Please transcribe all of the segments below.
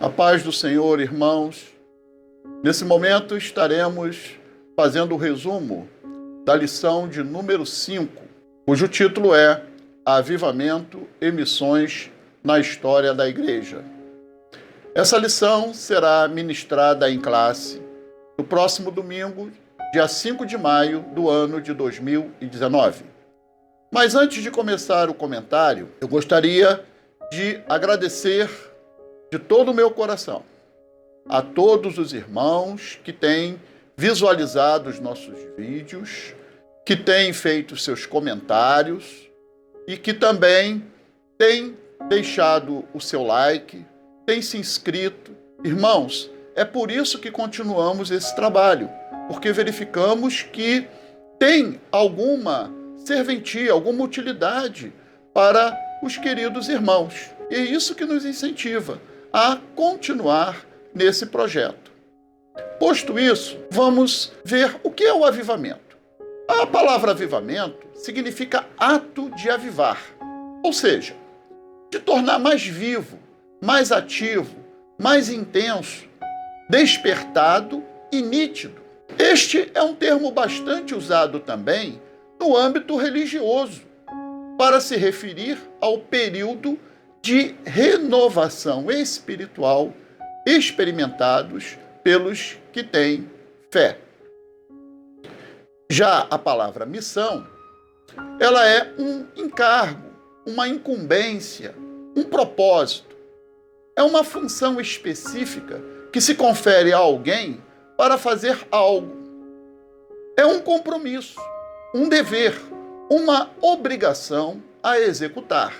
A paz do Senhor, irmãos. Nesse momento estaremos fazendo o resumo da lição de número 5, cujo título é Avivamento e Missões na História da Igreja. Essa lição será ministrada em classe no próximo domingo, dia 5 de maio do ano de 2019. Mas antes de começar o comentário, eu gostaria de agradecer de todo o meu coração a todos os irmãos que têm visualizado os nossos vídeos, que têm feito seus comentários e que também têm deixado o seu like, têm se inscrito. Irmãos, é por isso que continuamos esse trabalho, porque verificamos que tem alguma serventia, alguma utilidade para os queridos irmãos. E é isso que nos incentiva a continuar nesse projeto. Posto isso, vamos ver o que é o avivamento. A palavra avivamento significa ato de avivar, ou seja, de tornar mais vivo, mais ativo, mais intenso, despertado e nítido. Este é um termo bastante usado também no âmbito religioso, para se referir ao período de renovação espiritual experimentados pelos que têm fé. Já a palavra missão, ela é um encargo, uma incumbência, um propósito. É uma função específica que se confere a alguém para fazer algo. É um compromisso, um dever, uma obrigação a executar.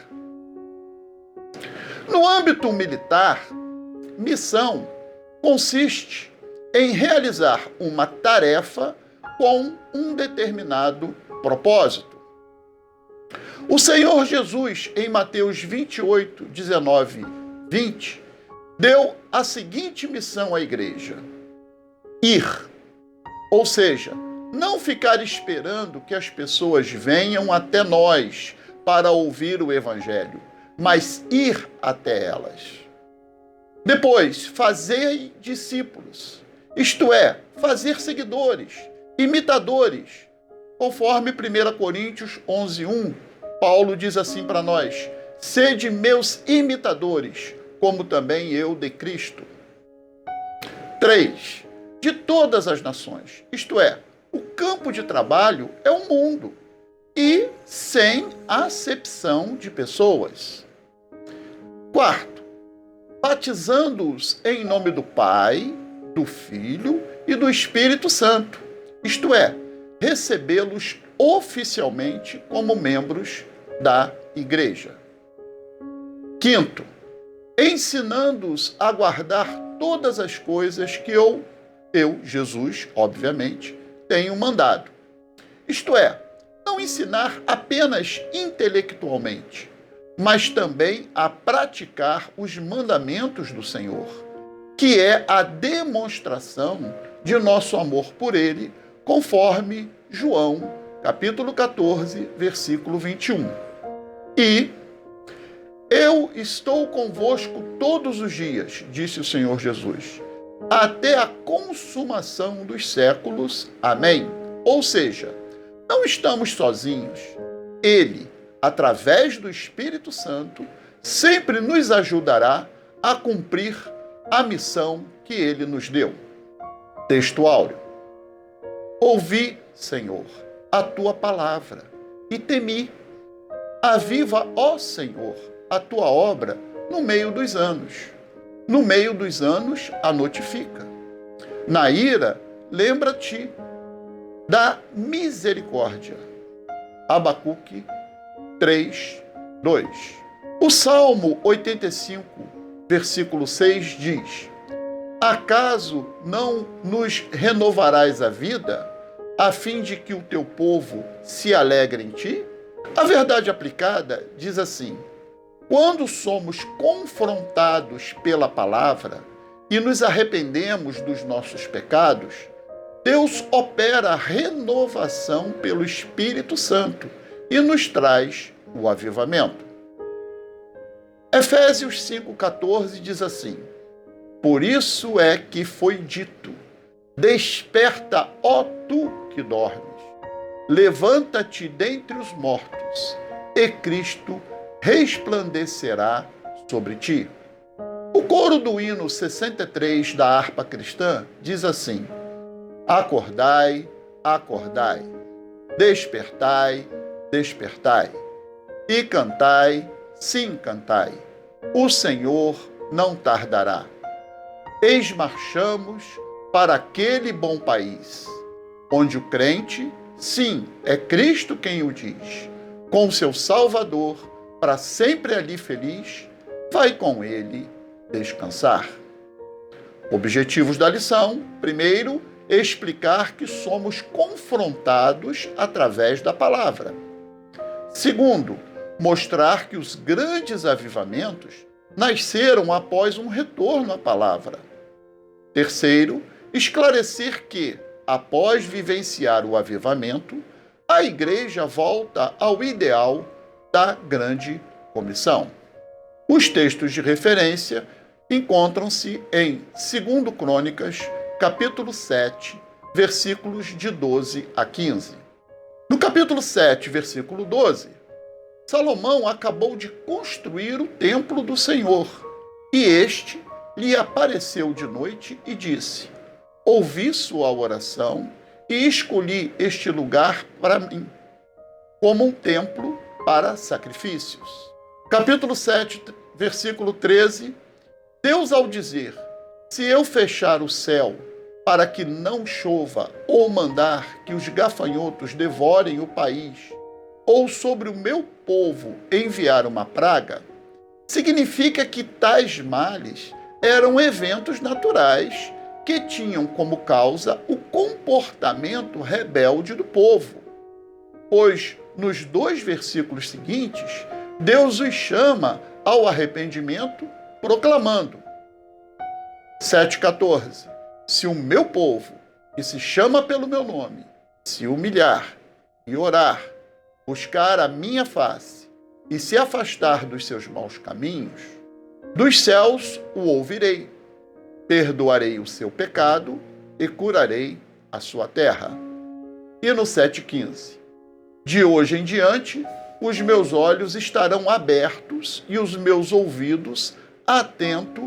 No âmbito militar, missão consiste em realizar uma tarefa com um determinado propósito. O Senhor Jesus, em Mateus 28, 19, 20, deu a seguinte missão à igreja: ir, ou seja, não ficar esperando que as pessoas venham até nós para ouvir o Evangelho, mas ir até elas. Depois, fazei discípulos, isto é, fazer seguidores, imitadores. Conforme 1 Coríntios 11:1, Paulo diz assim para nós: sede meus imitadores, como também eu de Cristo. 3. De todas as nações, isto é, o campo de trabalho é o mundo, e sem acepção de pessoas. 4. Batizando-os em nome do Pai, do Filho e do Espírito Santo, isto é, recebê-los oficialmente como membros da igreja. 5. Ensinando-os a guardar todas as coisas que eu, Jesus, obviamente, tenho mandado. Isto é, não ensinar apenas intelectualmente, mas também a praticar os mandamentos do Senhor, que é a demonstração de nosso amor por Ele, conforme João, capítulo 14, versículo 21. E eu estou convosco todos os dias, disse o Senhor Jesus, até a consumação dos séculos. Amém. Ou seja, não estamos sozinhos. Ele, através do Espírito Santo, sempre nos ajudará a cumprir a missão que Ele nos deu. Texto áureo. Ouvi, Senhor, a Tua palavra e temi. Aviva, ó Senhor, a Tua obra no meio dos anos. No meio dos anos a notifica. Na ira, lembra-te da misericórdia. Abacuque 3, 2. O Salmo 85, versículo 6 diz: acaso não nos renovarás a vida, a fim de que o teu povo se alegre em ti? A verdade aplicada diz assim: quando somos confrontados pela palavra e nos arrependemos dos nossos pecados, Deus opera a renovação pelo Espírito Santo e nos traz o avivamento. Efésios 5,14 diz assim: Por isso é que foi dito: desperta, ó tu que dormes, levanta-te dentre os mortos, e Cristo resplandecerá sobre ti. O coro do hino 63 da harpa cristã diz assim: acordai, acordai, despertai, despertai, e cantai, sim, cantai, o Senhor não tardará. Eis marchamos para aquele bom país, onde o crente, sim, é Cristo quem o diz, com seu Salvador, para sempre ali feliz, vai com ele descansar. Objetivos da lição: primeiro, explicar que somos confrontados através da palavra. Segundo, mostrar que os grandes avivamentos nasceram após um retorno à palavra. Terceiro, esclarecer que, após vivenciar o avivamento, a igreja volta ao ideal da grande comissão. Os textos de referência encontram-se em 2 Crônicas, capítulo 7, versículos de 12 a 15. No capítulo 7, versículo 12, Salomão acabou de construir o templo do Senhor, e este lhe apareceu de noite e disse: ouvi sua oração e escolhi este lugar para mim, como um templo para sacrifícios. Capítulo 7, versículo 13, Deus, ao dizer: se eu fechar o céu para que não chova, ou mandar que os gafanhotos devorem o país, ou sobre o meu povo enviar uma praga, significa que tais males eram eventos naturais que tinham como causa o comportamento rebelde do povo. Pois, nos 2 versículos seguintes, Deus os chama ao arrependimento, proclamando: 7,14: se o meu povo, que se chama pelo meu nome, se humilhar e orar, buscar a minha face e se afastar dos seus maus caminhos, dos céus o ouvirei, perdoarei o seu pecado e curarei a sua terra. E no 7,15: de hoje em diante, os meus olhos estarão abertos e os meus ouvidos atentos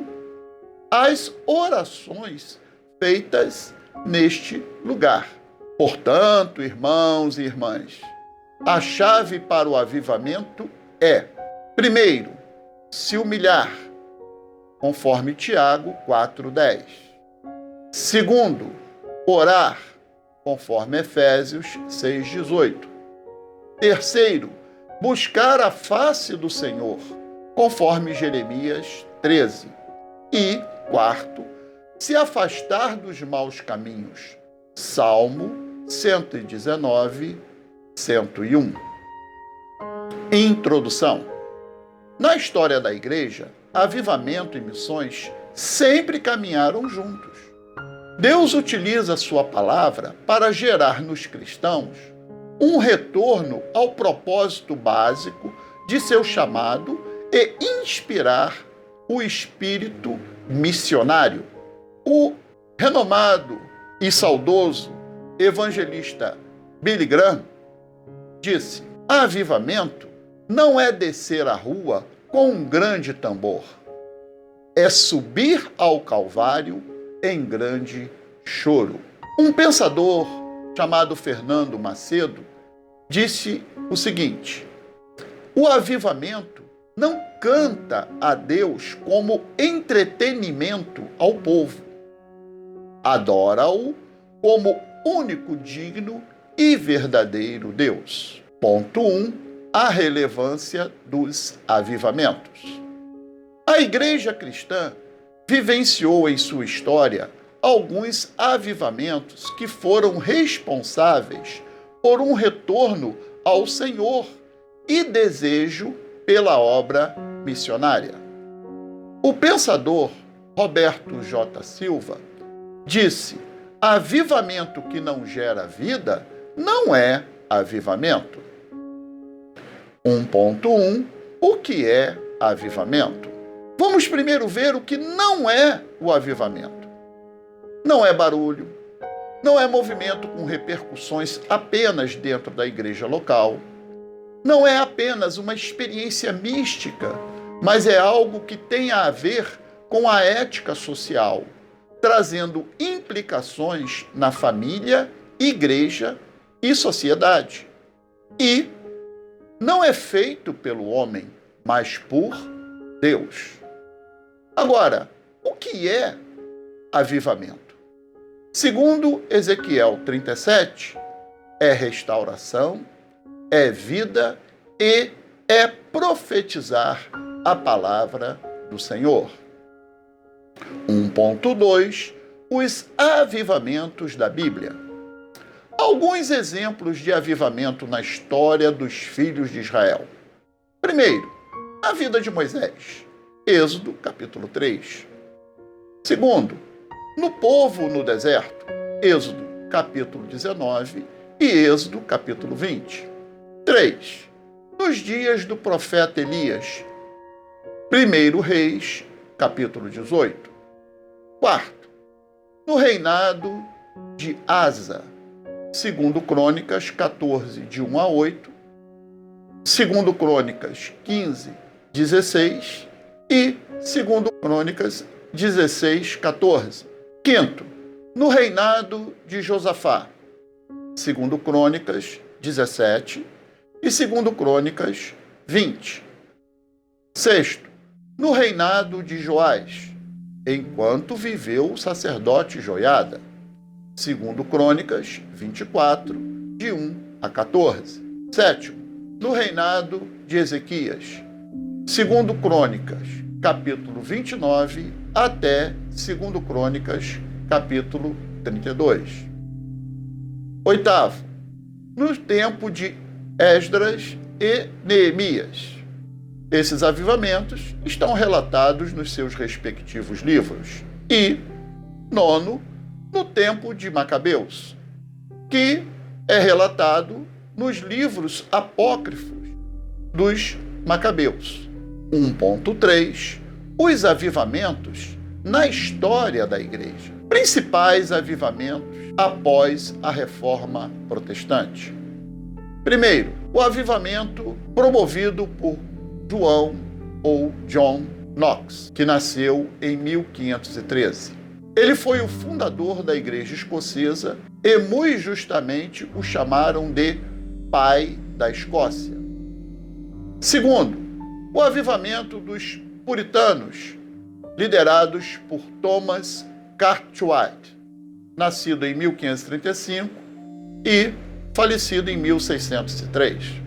às orações feitas neste lugar. Portanto, irmãos e irmãs, a chave para o avivamento é, primeiro, se humilhar, conforme Tiago 4,10. Segundo, orar, conforme Efésios 6,18. Terceiro, buscar a face do Senhor, conforme Jeremias 13. E, quarto, se afastar dos maus caminhos, Salmo 119, 101. Introdução. Na história da igreja, avivamento e missões sempre caminharam juntos. Deus utiliza a sua palavra para gerar nos cristãos um retorno ao propósito básico de seu chamado e inspirar o espírito missionário. O renomado e saudoso evangelista Billy Graham disse: avivamento não é descer a rua com um grande tambor, é subir ao Calvário em grande choro. Um pensador chamado Fernando Macedo disse o seguinte: o avivamento não canta a Deus como entretenimento ao povo, adora-o como único digno e verdadeiro Deus. Ponto 1. A relevância dos avivamentos. A igreja cristã vivenciou em sua história alguns avivamentos que foram responsáveis por um retorno ao Senhor e desejo pela obra missionária. O pensador Roberto J. Silva disse: avivamento que não gera vida não é avivamento. 1.1 O que é avivamento? Vamos primeiro ver o que não é o avivamento. Não é barulho, não é movimento com repercussões apenas dentro da igreja local, não é apenas uma experiência mística, mas é algo que tem a ver com a ética social, trazendo implicações na família, igreja e sociedade. E não é feito pelo homem, mas por Deus. Agora, o que é avivamento? Segundo Ezequiel 37, é restauração, é vida e é profetizar a palavra do Senhor. 1.2 Os avivamentos da Bíblia. Alguns exemplos de avivamento na história dos filhos de Israel. Primeiro, a vida de Moisés. Êxodo, capítulo 3. Segundo, no povo no deserto. Êxodo, capítulo 19 e Êxodo, capítulo 20. 3. Nos dias do profeta Elias. 1 Reis, capítulo 18. 4. No reinado de Asa. 2 Crônicas 14, de 1 a 8. 2 Crônicas 15, 16. E 2 Crônicas 16, 14. 5. No reinado de Josafá. 2 Crônicas 17 e 2 Crônicas 20. 6. No reinado de Joás, enquanto viveu o sacerdote Joiada. 2 Crônicas 24, de 1 a 14. 7. No reinado de Ezequias. 2 Crônicas, capítulo 29, até 2 Crônicas, capítulo 32. 8. No tempo de Esdras e Neemias. Esses avivamentos estão relatados nos seus respectivos livros. E 9. No tempo de Macabeus, que é relatado nos livros apócrifos dos Macabeus. 1.3 Os avivamentos na história da igreja. Principais avivamentos após a Reforma Protestante. Primeiro, o avivamento promovido por João ou John Knox, que nasceu em 1513. Ele foi o fundador da igreja escocesa e muito justamente o chamaram de pai da Escócia. Segundo, o avivamento dos puritanos, liderados por Thomas Cartwright, nascido em 1535 e falecido em 1603.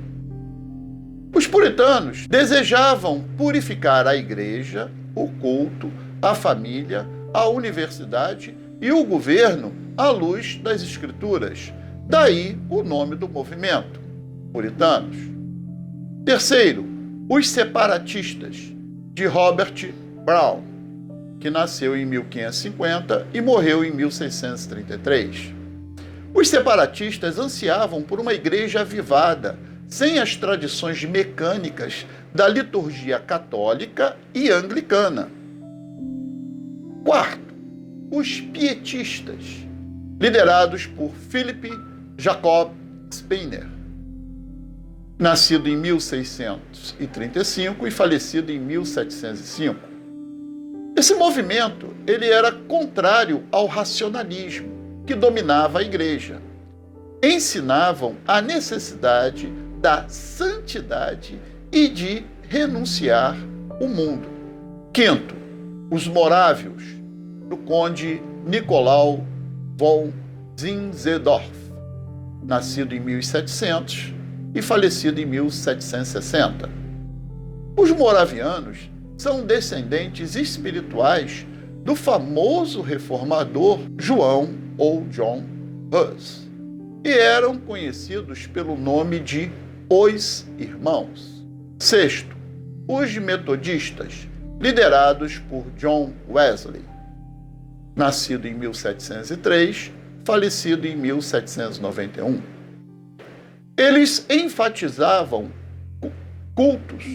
Os puritanos desejavam purificar a igreja, o culto, a família, a universidade e o governo à luz das escrituras. Daí o nome do movimento, puritanos. Terceiro, os separatistas, de Robert Brown, que nasceu em 1550 e morreu em 1633. Os separatistas ansiavam por uma igreja avivada, sem as tradições mecânicas da liturgia católica e anglicana. Quarto, os pietistas, liderados por Philip Jacob Spener, nascido em 1635 e falecido em 1705. Esse movimento ele era contrário ao racionalismo que dominava a igreja. Ensinavam a necessidade da santidade e de renunciar o mundo. Quinto, os morávios, do conde Nicolau von Zinzendorf, nascido em 1700 e falecido em 1760. Os moravianos são descendentes espirituais do famoso reformador João ou John Hus e eram conhecidos pelo nome de Os Irmãos. Sexto, os metodistas, liderados por John Wesley, nascido em 1703, falecido em 1791. Eles enfatizavam cultos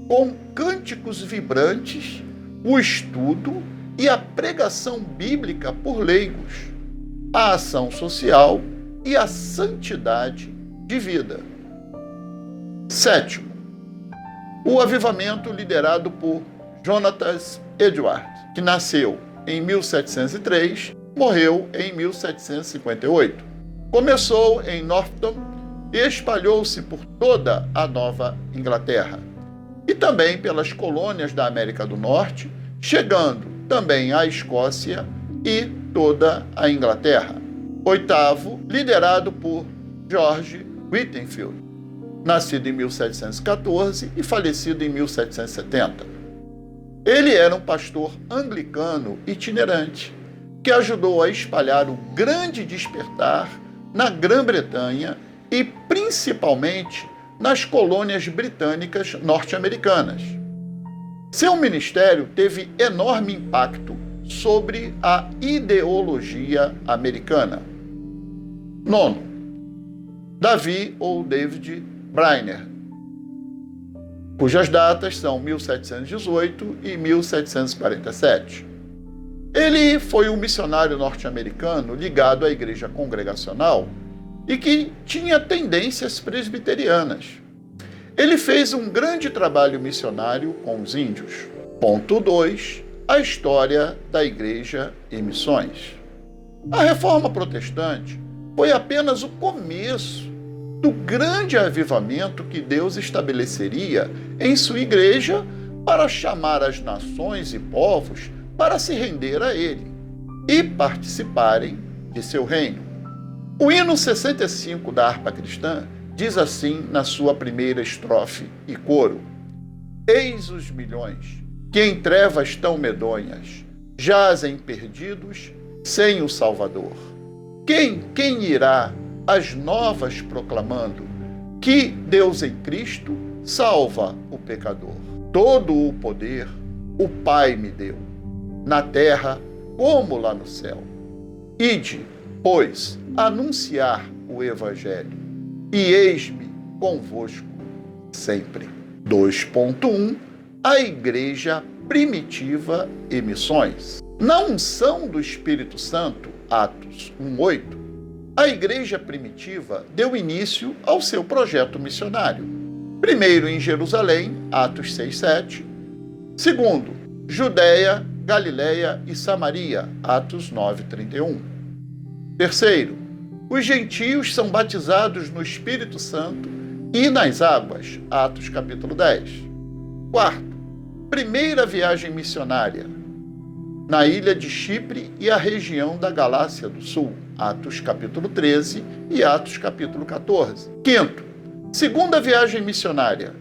com cânticos vibrantes o estudo e a pregação bíblica por leigos, a ação social e a santidade de vida. Sétimo, o avivamento liderado por Jonathan Edwards, que nasceu em 1703, morreu em 1758. Começou em Northampton e espalhou-se por toda a Nova Inglaterra e também pelas colônias da América do Norte, chegando também à Escócia e toda a Inglaterra. Oitavo, liderado por George Whitefield, nascido em 1714 e falecido em 1770. Ele era um pastor anglicano itinerante, que ajudou a espalhar o grande despertar na Grã-Bretanha e principalmente nas colônias britânicas norte-americanas. Seu ministério teve enorme impacto sobre a ideologia americana. Nono, Davi ou David Brainerd, cujas datas são 1718 e 1747. Ele foi um missionário norte-americano ligado à Igreja Congregacional e que tinha tendências presbiterianas. Ele fez um grande trabalho missionário com os índios. Ponto 2. A história da Igreja e missões. A Reforma Protestante foi apenas o começo do grande avivamento que Deus estabeleceria em sua Igreja para chamar as nações e povos para se render a Ele e participarem de seu reino. O hino 65 da harpa cristã diz assim na sua primeira estrofe e coro: Eis os milhões que em trevas tão medonhas jazem perdidos sem o Salvador. Quem irá as novas proclamando que Deus em Cristo salva o pecador? Todo o poder o Pai me deu, na terra como lá no céu. Ide, pois, anunciar o Evangelho, e eis-me convosco sempre. 2.1 A Igreja Primitiva e Missões. Na unção do Espírito Santo, Atos 1:8, a Igreja Primitiva deu início ao seu projeto missionário. Primeiro em Jerusalém, Atos 6:7. Segundo, Judéia, Galiléia e Samaria, Atos 9:31. Terceiro, os gentios são batizados no Espírito Santo e nas águas, Atos capítulo 10. Quarto, primeira viagem missionária na ilha de Chipre e a região da Galácia do Sul, Atos capítulo 13 e Atos capítulo 14. Quinto, segunda viagem missionária,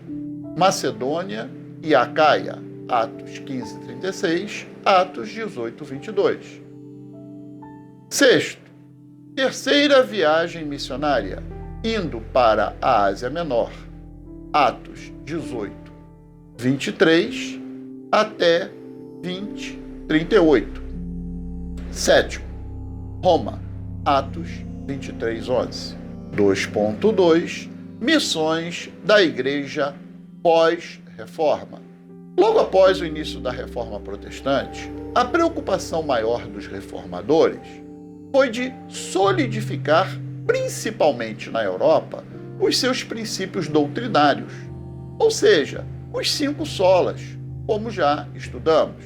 Macedônia e Acaia, Atos 15:36, Atos 18:22. Sexto, terceira viagem missionária, indo para a Ásia Menor, Atos 18:23 até 20:38. Sétimo, Roma, Atos 23:11. 2.2 Missões da Igreja pós-Reforma. Logo após o início da Reforma Protestante, a preocupação maior dos reformadores foi de solidificar, principalmente na Europa, os seus princípios doutrinários, ou seja, os 5 solas, como já estudamos,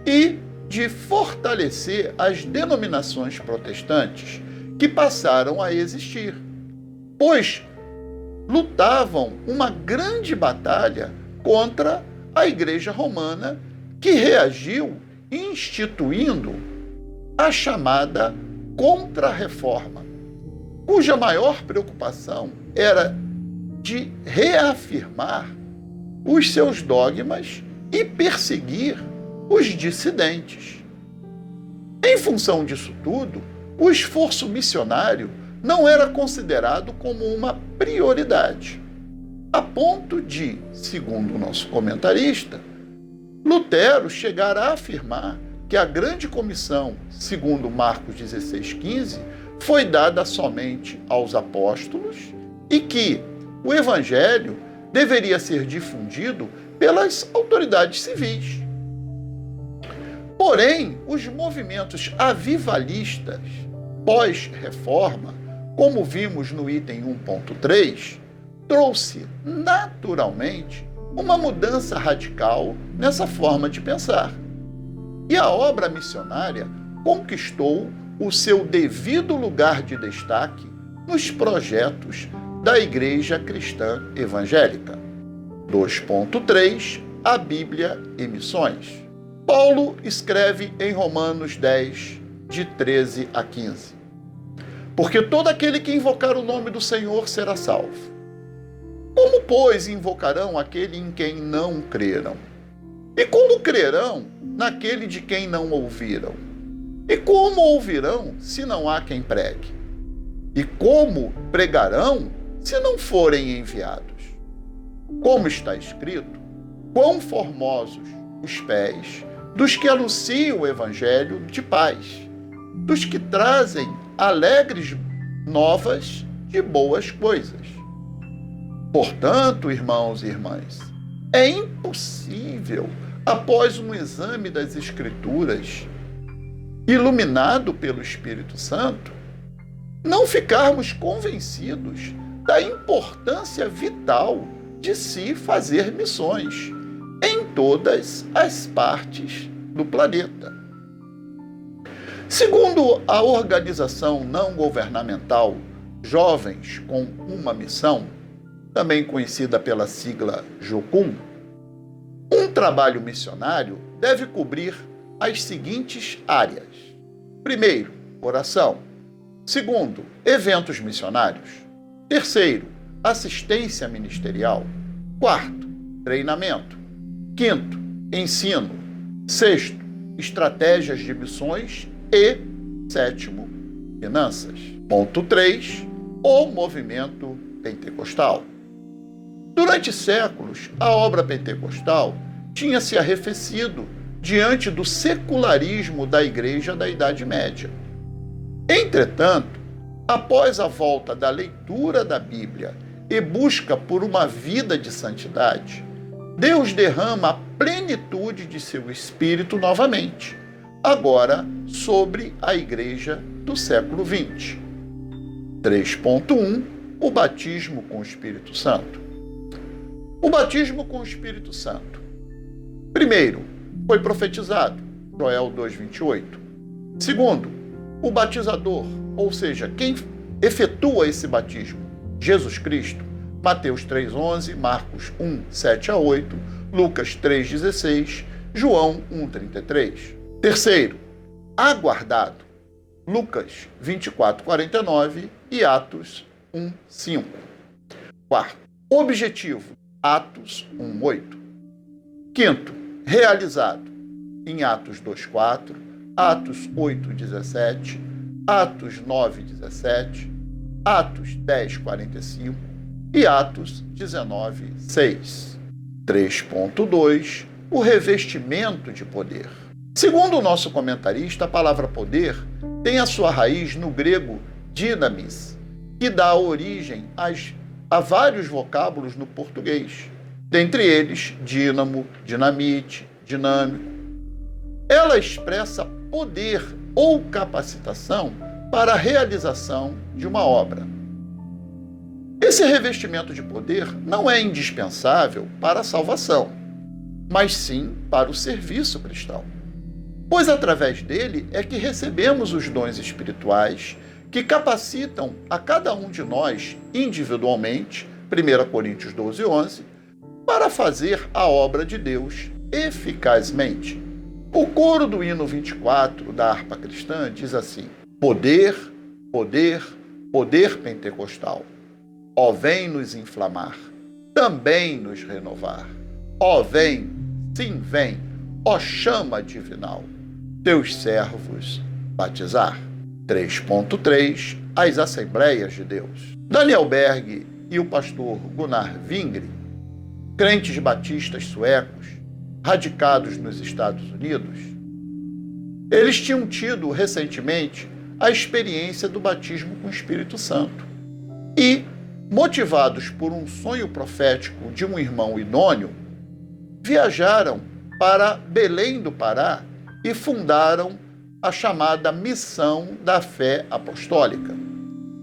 e de fortalecer as denominações protestantes que passaram a existir, pois lutavam uma grande batalha contra a Igreja Romana, que reagiu instituindo a chamada Contra-Reforma, cuja maior preocupação era de reafirmar os seus dogmas e perseguir os dissidentes. Em função disso tudo, o esforço missionário não era considerado como uma prioridade, a ponto de, segundo o nosso comentarista, Lutero chegar a afirmar que a grande comissão, segundo Marcos 16:15, foi dada somente aos apóstolos e que o evangelho deveria ser difundido pelas autoridades civis. Porém, os movimentos avivalistas pós-reforma, como vimos no item 1.3, trouxe naturalmente uma mudança radical nessa forma de pensar. E a obra missionária conquistou o seu devido lugar de destaque nos projetos da Igreja Cristã Evangélica. 2.3 A Bíblia e Missões. Paulo escreve em Romanos 10, de 13 a 15. Porque todo aquele que invocar o nome do Senhor será salvo. Como, pois, invocarão aquele em quem não creram? E como crerão naquele de quem não ouviram? E como ouvirão se não há quem pregue? E como pregarão se não forem enviados? Como está escrito, quão formosos os pés dos que anunciam o evangelho de paz, dos que trazem alegres novas de boas coisas. Portanto, irmãos e irmãs, é impossível, após um exame das Escrituras, iluminado pelo Espírito Santo, não ficarmos convencidos da importância vital de se fazer missões em todas as partes do planeta. Segundo a organização não governamental Jovens com uma Missão, também conhecida pela sigla JOCUM, um trabalho missionário deve cobrir as seguintes áreas. Primeiro, oração. Segundo, eventos missionários. Terceiro, assistência ministerial. Quarto, treinamento. Quinto, ensino. Sexto, estratégias de missões. E sétimo, finanças. Ponto 3, o movimento pentecostal. Durante séculos, a obra pentecostal tinha se arrefecido diante do secularismo da Igreja da Idade Média. Entretanto, após a volta da leitura da Bíblia e busca por uma vida de santidade, Deus derrama a plenitude de seu Espírito novamente, agora sobre a Igreja do século XX. 3.1 O batismo com o Espírito Santo. O batismo com o Espírito Santo. Primeiro, foi profetizado, Joel 2,28. Segundo, o batizador, ou seja, quem efetua esse batismo, Jesus Cristo, Mateus 3,11, Marcos 1,7-8, Lucas 3,16, João 1,33. Terceiro, aguardado, Lucas 24,49 e Atos 1,5. Quarto, objetivo, Atos 1,8. Quinto, realizado, em Atos 2,4, Atos 8,17, Atos 9,17, Atos 10,45 e Atos 19,6. 3.2 O revestimento de poder. Segundo o nosso comentarista, a palavra poder tem a sua raiz no grego dynamis, que dá origem a vários vocábulos no português, dentre eles dínamo, dinamite, dinâmico. Ela expressa poder ou capacitação para a realização de uma obra. Esse revestimento de poder não é indispensável para a salvação, mas sim para o serviço cristão, pois através dele é que recebemos os dons espirituais que capacitam a cada um de nós individualmente, 1 Coríntios 12:11, para fazer a obra de Deus eficazmente. O coro do hino 24 da harpa cristã diz assim: poder, poder, poder pentecostal. Ó, vem nos inflamar, também nos renovar. Ó, vem, sim, vem, ó, chama divinal, teus servos batizar. 3.3 As Assembleias de Deus. Daniel Berg e o pastor Gunnar Wingre, crentes batistas suecos, radicados nos Estados Unidos, eles tinham tido recentemente a experiência do batismo com o Espírito Santo e, motivados por um sonho profético de um irmão idôneo, viajaram para Belém do Pará e fundaram a chamada Missão da Fé Apostólica,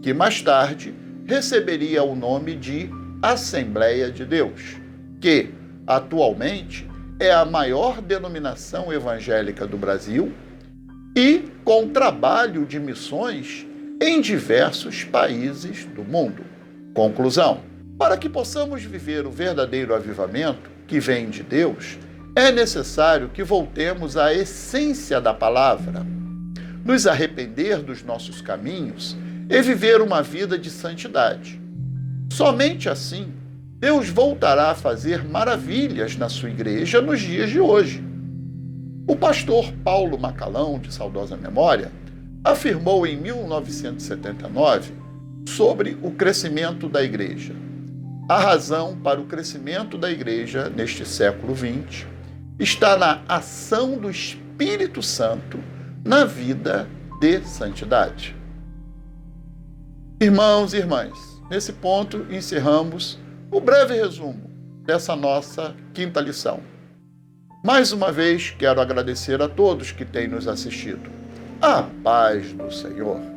que mais tarde receberia o nome de Assembleia de Deus, que, atualmente, é a maior denominação evangélica do Brasil e com trabalho de missões em diversos países do mundo. Conclusão: para que possamos viver o verdadeiro avivamento que vem de Deus, é necessário que voltemos à essência da palavra, nos arrepender dos nossos caminhos e viver uma vida de santidade. Somente assim, Deus voltará a fazer maravilhas na sua igreja nos dias de hoje. O pastor Paulo Macalão, de saudosa memória, afirmou em 1979 sobre o crescimento da igreja: a razão para o crescimento da igreja neste século XX está na ação do Espírito Santo na vida de santidade. Irmãos e irmãs, nesse ponto encerramos o breve resumo dessa nossa quinta lição. Mais uma vez, quero agradecer a todos que têm nos assistido. A paz do Senhor.